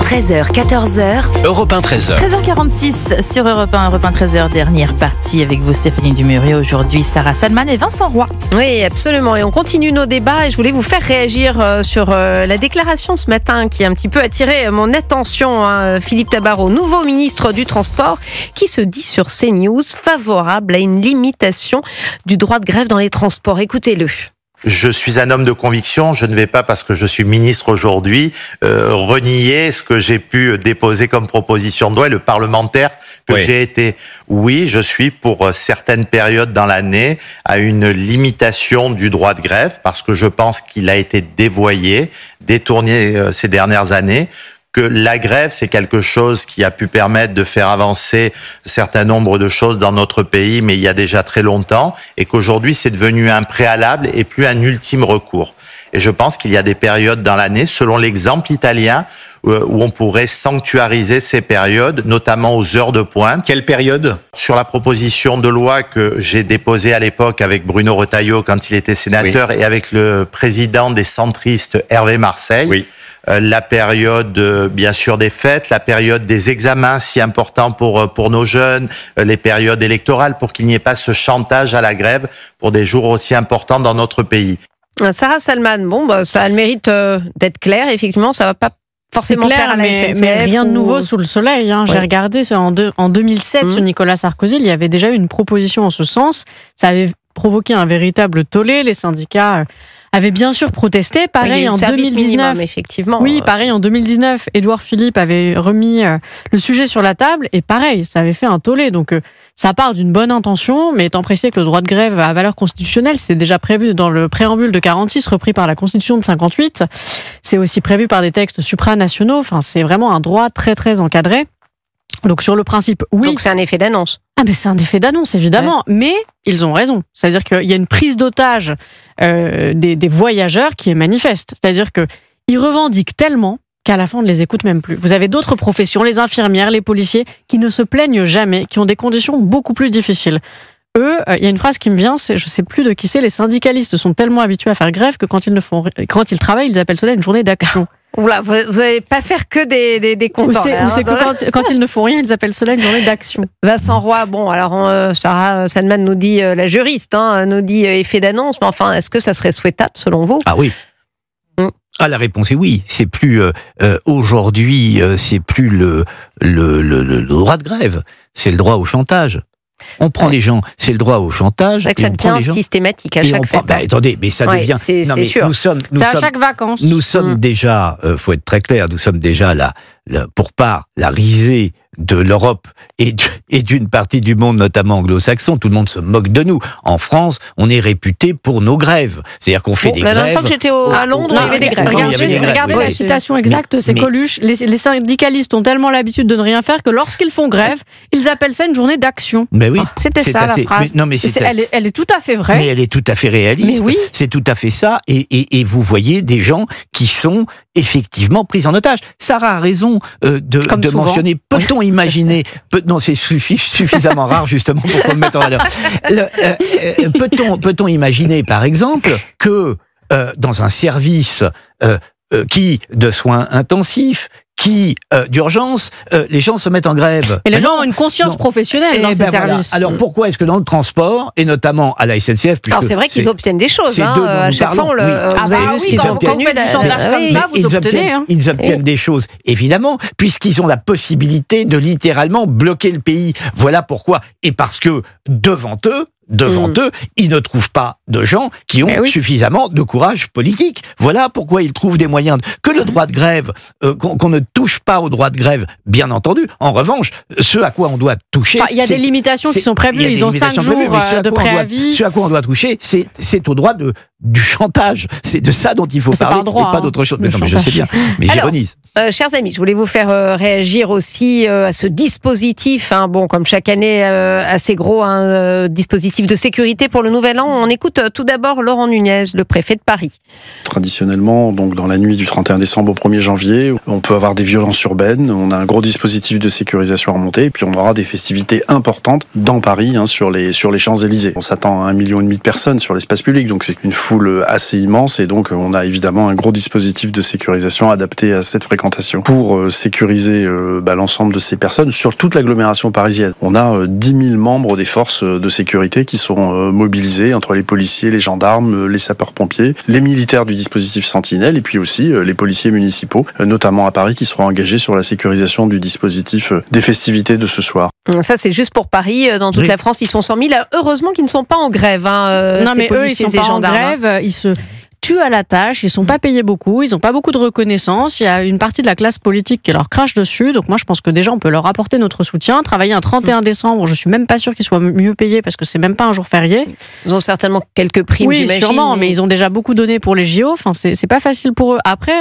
13h, 14h. Europe 1, 13h. 13h46 sur Europe 1, 13h, dernière partie avec vous Stéphanie Dumuriez. Aujourd'hui, Sarah Salman et Vincent Roy. Oui, absolument. Et on continue nos débats et je voulais vous faire réagir sur la déclaration ce matin qui a un petit peu attiré mon attention. Philippe Tabarot, nouveau ministre du Transport, qui se dit sur CNews favorable à une limitation du droit de grève dans les transports. Écoutez-le. Je suis un homme de conviction, je ne vais pas, parce que je suis ministre aujourd'hui, renier ce que j'ai pu déposer comme proposition de loi et le parlementaire que j'ai été. Oui, je suis pour certaines périodes dans l'année à une limitation du droit de grève, parce que je pense qu'il a été dévoyé, détourné ces dernières années. Que la grève, c'est quelque chose qui a pu permettre de faire avancer un certain nombre de choses dans notre pays, mais il y a déjà très longtemps, et qu'aujourd'hui, c'est devenu un préalable et plus un ultime recours. Et je pense qu'il y a des périodes dans l'année, selon l'exemple italien, où on pourrait sanctuariser ces périodes, notamment aux heures de pointe. Quelle période ? Sur la proposition de loi que j'ai déposée à l'époque avec Bruno Retailleau quand il était sénateur, et avec le président des centristes, Hervé Marseille. Oui. La période, bien sûr, des fêtes, la période des examens, si important pour nos jeunes, les périodes électorales, pour qu'il n'y ait pas ce chantage à la grève pour des jours aussi importants dans notre pays. Sarah Salman, ça a le mérite d'être clair. Effectivement, ça va pas forcément clair, faire à la SNCF. Mais rien de nouveau sous le soleil. J'ai regardé en 2007 sur Nicolas Sarkozy, il y avait déjà eu une proposition en ce sens. Ça avait provoqué un véritable tollé. Les syndicats avaient bien sûr protesté. Pareil en 2019. Minimum, effectivement. Oui, pareil en 2019, Édouard Philippe avait remis le sujet sur la table et pareil, ça avait fait un tollé. Donc ça part d'une bonne intention, mais étant précisé que le droit de grève a valeur constitutionnelle, c'est déjà prévu dans le préambule de 46 repris par la Constitution de 58. C'est aussi prévu par des textes supranationaux. Enfin, c'est vraiment un droit très très encadré. Donc sur le principe, oui. Donc c'est un effet d'annonce. Ah mais c'est un effet d'annonce, évidemment. Ouais. Mais ils ont raison. C'est-à-dire qu'il y a une prise d'otage des voyageurs qui est manifeste. C'est-à-dire qu'ils revendiquent tellement qu'à la fin, on ne les écoute même plus. Vous avez d'autres professions, les infirmières, les policiers, qui ne se plaignent jamais, qui ont des conditions beaucoup plus difficiles. Eux, il y a une phrase qui me vient, je ne sais plus de qui c'est, les syndicalistes sont tellement habitués à faire grève que quand ils travaillent, ils appellent cela une journée d'action. Oula, vous n'allez pas faire que des contents. C'est que quand ils ne font rien, ils appellent cela une journée d'action. Vincent Roy, alors Sarah Salman nous dit, la juriste, nous dit effet d'annonce, mais enfin, est-ce que ça serait souhaitable selon vous ? Ah oui. La réponse est oui. C'est plus aujourd'hui, c'est plus le droit de grève, c'est le droit au chantage. On prend les gens, c'est le droit au chantage. C'est vrai que ça devient systématique à chaque fois. Attendez, mais ça devient. C'est sûr. C'est à chaque vacances. Nous sommes déjà, faut être très clair, nous sommes déjà pour part la risée de l'Europe et d'une partie du monde, notamment anglo-saxon. Tout le monde se moque de nous. En France, on est réputé pour nos grèves. C'est-à-dire qu'on fait des grèves. La dernière fois que j'étais à Londres, il y avait des grèves. Regardez la citation exacte, c'est Coluche. Les syndicalistes ont tellement l'habitude de ne rien faire que lorsqu'ils font grève, ils appellent ça une journée d'action. Mais oui. C'était ça la phrase. Elle est tout à fait vraie. Mais elle est tout à fait réaliste. Mais oui. C'est tout à fait ça. Et vous voyez des gens qui sont effectivement pris en otage. Sarah a raison de mentionner. Peut-on imaginer, non, c'est suffisamment rare justement pour qu'on le mette en valeur. Peut-on imaginer, par exemple, que dans un service de soins intensifs, d'urgence, les gens se mettent en grève. Et les gens ont une conscience professionnelle dans ces services. Voilà. Alors pourquoi est-ce que dans le transport, et notamment à la SNCF... Alors c'est vrai qu'ils obtiennent des choses, à chaque fois, vous avez vu ce qu'ils ont obtenu. Quand on fait du chantage comme ça, vous obtenez. Ils obtiennent des choses, évidemment, puisqu'ils ont la possibilité de littéralement bloquer le pays. Voilà pourquoi. Et parce que devant eux, ils ne trouvent pas de gens qui ont suffisamment de courage politique. Voilà pourquoi ils trouvent des moyens. Que le droit de grève, qu'on ne touche pas au droit de grève, bien entendu. En revanche, ce à quoi on doit toucher... Il y a des limitations qui sont prévues. Ils ont 5 jours de préavis. Ce à quoi on doit toucher, c'est au droit du chantage. C'est de ça dont il faut parler, et pas d'autre chose. Mais non, mais je sais bien, mais j'ironise. Chers amis, je voulais vous faire réagir aussi à ce dispositif, comme chaque année, assez gros, un dispositif de sécurité pour le Nouvel An. On écoute tout d'abord Laurent Nunez, le préfet de Paris. Traditionnellement, donc dans la nuit du 31 décembre au 1er janvier, on peut avoir des violences urbaines, on a un gros dispositif de sécurisation à remonter, et puis on aura des festivités importantes dans Paris, sur les Champs-Élysées. On s'attend à 1,5 million de personnes sur l'espace public, donc c'est une foule foule assez immense et donc on a évidemment un gros dispositif de sécurisation adapté à cette fréquentation pour sécuriser l'ensemble de ces personnes sur toute l'agglomération parisienne. On a 10 000 membres des forces de sécurité qui sont mobilisés entre les policiers, les gendarmes, les sapeurs-pompiers, les militaires du dispositif Sentinelle et puis aussi les policiers municipaux, notamment à Paris, qui seront engagés sur la sécurisation du dispositif des festivités de ce soir. Ça, c'est juste pour Paris. Dans toute la France, ils sont 100 000. Heureusement qu'ils ne sont pas en grève. Non, mais eux, ils sont pas en grève. Ils se tuent à la tâche. Ils sont pas payés beaucoup. Ils n'ont pas beaucoup de reconnaissance. Il y a une partie de la classe politique qui leur crache dessus. Donc moi, je pense que déjà, on peut leur apporter notre soutien. Travailler un 31 décembre, je suis même pas sûre qu'ils soient mieux payés parce que c'est même pas un jour férié. Ils ont certainement quelques primes, oui, sûrement, mais ils ont déjà beaucoup donné pour les JO. Enfin, c'est pas facile pour eux. Après,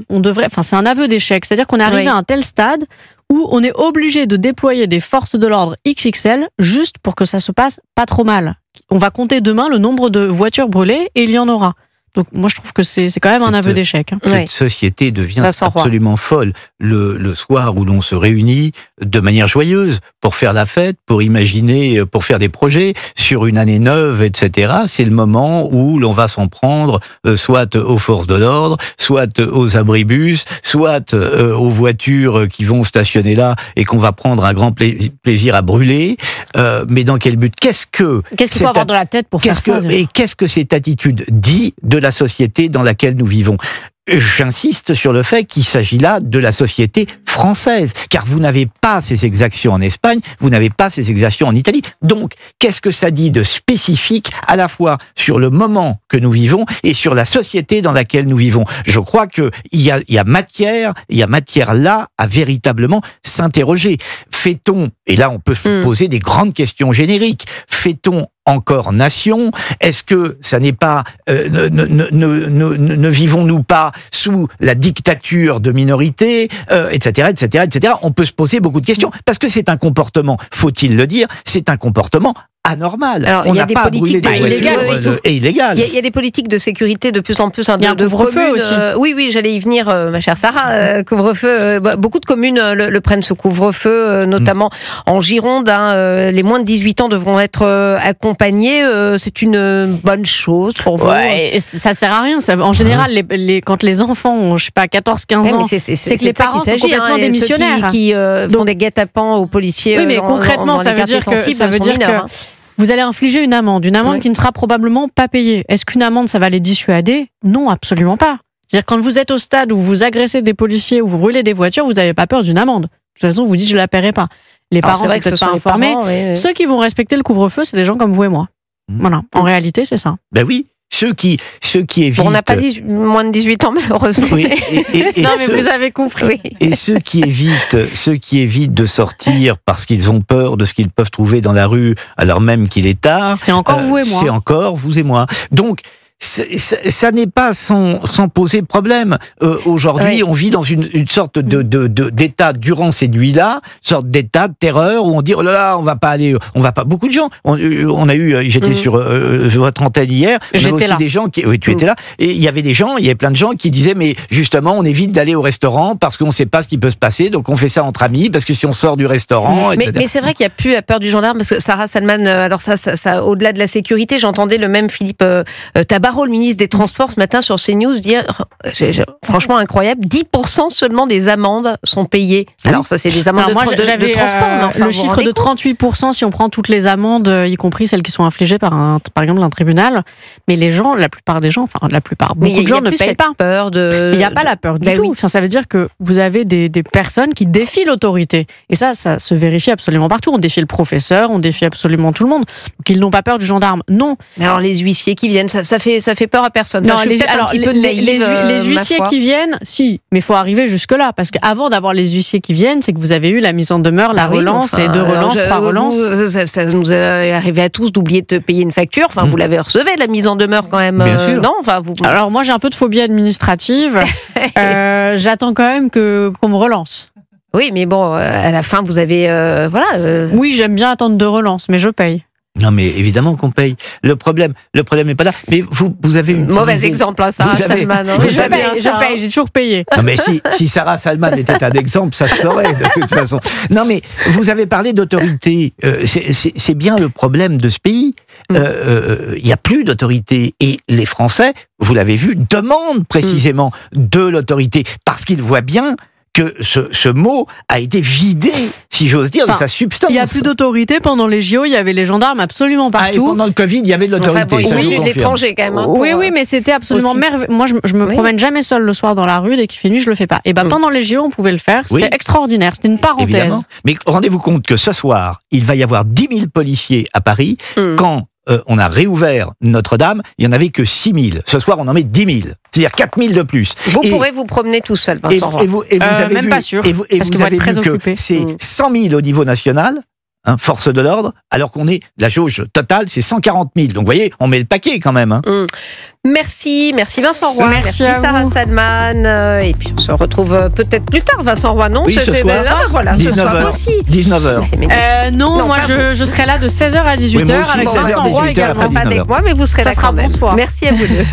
on devrait. Enfin, c'est un aveu d'échec. C'est-à-dire qu'on est arrivé à un tel stade où on est obligé de déployer des forces de l'ordre XXL juste pour que ça se passe pas trop mal. On va compter demain le nombre de voitures brûlées et il y en aura. Donc moi je trouve que c'est quand même un aveu d'échec. Cette société devient absolument folle le soir où l'on se réunit de manière joyeuse pour faire la fête, pour imaginer, pour faire des projets sur une année neuve, etc. C'est le moment où l'on va s'en prendre soit aux forces de l'ordre, soit aux abribus, soit aux voitures qui vont stationner là et qu'on va prendre un grand plaisir à brûler. Mais dans quel but? Qu'est-ce qu'il faut avoir dans la tête pour faire ça? Et qu'est-ce que cette attitude dit de la société dans laquelle nous vivons? J'insiste sur le fait qu'il s'agit là de la société française, car vous n'avez pas ces exactions en Espagne, vous n'avez pas ces exactions en Italie. Donc, qu'est-ce que ça dit de spécifique à la fois sur le moment que nous vivons et sur la société dans laquelle nous vivons? Je crois que il y a matière là à véritablement s'interroger. Fait-on, et là on peut se poser des grandes questions génériques, fait-on encore nation? Est-ce que ça n'est pas ne vivons-nous pas sous la dictature de minorités, etc., etc., etc. On peut se poser beaucoup de questions parce que c'est un comportement, faut-il le dire, c'est un comportement anormal. Alors, on n'a pas brûlé des voitures illégales. Il y a des politiques de sécurité de plus en plus. Il y a un couvre-feu aussi. Oui, j'allais y venir, ma chère Sarah. Couvre-feu. Beaucoup de communes le prennent, ce couvre-feu, notamment en Gironde. Les moins de 18 ans devront être accompagnés. C'est une bonne chose pour vous? Ouais, ça sert à rien. En général, quand les enfants ont, je sais pas, 14-15 ans, c'est que les parents sont complètement démissionnaires. Qui font des guet-apens aux policiers. Oui, mais concrètement, ça veut dire que vous allez infliger une amende qui ne sera probablement pas payée. Est-ce qu'une amende, ça va les dissuader? Non, absolument pas. C'est-à-dire, quand vous êtes au stade où vous agressez des policiers ou vous brûlez des voitures, vous n'avez pas peur d'une amende. De toute façon, vous dites, je ne la paierai pas. Les parents sont peut-être pas informés. Ceux qui vont respecter le couvre-feu, c'est des gens comme vous et moi. Voilà, en réalité, c'est ça. Ben oui. Ceux qui évitent... On n'a pas dit moins de 18 ans, malheureusement. Oui, non, mais vous avez compris. Oui. Et ceux qui évitent de sortir parce qu'ils ont peur de ce qu'ils peuvent trouver dans la rue, alors même qu'il est tard... C'est encore vous et moi. C'est encore vous et moi. Donc, ça n'est pas sans poser problème. Aujourd'hui, on vit dans une sorte d'état durant ces nuits-là, une sorte d'état de terreur où on dit oh là là, on va pas. Beaucoup de gens. J'étais sur votre antenne hier. J'étais aussi là. Des gens qui, oui, tu étais là. Et il y avait plein de gens qui disaient mais justement, on évite d'aller au restaurant parce qu'on ne sait pas ce qui peut se passer, donc on fait ça entre amis parce que si on sort du restaurant, etc. Mais c'est vrai qu'il n'y a plus la peur du gendarme parce que Sarah Salman. Alors ça, au-delà de la sécurité, j'entendais le même Philippe Tabarot, le ministre des Transports, ce matin sur CNews, dire, franchement incroyable, 10% seulement des amendes sont payées. Alors ça, c'est des amendes de transport. Le chiffre de 38% si on prend toutes les amendes, y compris celles qui sont infligées par exemple un tribunal. Mais les gens, beaucoup de gens ne payent pas. Il n'y a pas la peur du tout. Oui. Enfin, ça veut dire que vous avez des personnes qui défient l'autorité. Et ça se vérifie absolument partout. On défie le professeur, on défie absolument tout le monde. Donc ils n'ont pas peur du gendarme. Non. Mais alors les huissiers qui viennent, ça fait peur à personne. Non, les huissiers qui viennent, si, mais il faut arriver jusque-là. Parce qu'avant d'avoir les huissiers qui viennent, c'est que vous avez eu la mise en demeure, la relance, et 2 relances, 3 relances. Ça nous est arrivé à tous d'oublier de payer une facture. Enfin, vous l'avez recevée, la mise en demeure quand même. Bien sûr. Non, Alors moi, j'ai un peu de phobie administrative. J'attends quand même qu'on me relance. Oui, mais bon, à la fin, vous avez... Oui, j'aime bien attendre 2 relances, mais je paye. Non, mais évidemment qu'on paye. Le problème n'est pas là. Mais vous avez une mauvais exemple, Sarah Salman. Je paye, j'ai toujours payé. Non, mais si Sarah Salman était un exemple, ça se saurait de toute façon. Non, mais vous avez parlé d'autorité. C'est bien le problème de ce pays. Il n'y a plus d'autorité. Et les Français, vous l'avez vu, demandent précisément de l'autorité parce qu'ils voient bien que ce mot a été vidé, si j'ose dire, de sa substance. Il n'y a plus d'autorité. Pendant les JO, il y avait les gendarmes absolument partout. Et pendant le Covid, il y avait de l'autorité. Enfin, oui, de l'étranger quand même. Hein, oui, mais c'était absolument merveilleux. Moi, je me promène jamais seule le soir dans la rue. Dès qu'il fait nuit, je le fais pas. Et pendant les JO, on pouvait le faire. C'était extraordinaire. C'était une parenthèse. Évidemment. Mais rendez-vous compte que ce soir, il va y avoir 10 000 policiers à Paris. Quand on a réouvert Notre-Dame, il n'y en avait que 6 000. Ce soir, on en met 10 000. C'est-à-dire 4 000 de plus. Vous pourrez vous promener tout seul, Vincent Roy. Et vous avez même vu, pas sûr. Parce que vous avez vu que c'est 100 000 au niveau national, force de l'ordre, alors qu'on est, la jauge totale, c'est 140 000. Donc, vous voyez, on met le paquet quand même. Merci Vincent Roy, merci Sarah Salman. Et puis on se retrouve peut-être plus tard, Vincent Roy, non? Oui, ce soir. Voilà, 19h, ce soir aussi. 19h. Non, moi je serai là de 16h à 18h avec Vincent Roy également. Pas avec moi, mais vous serez là. Ça sera bon soir. Merci à vous deux.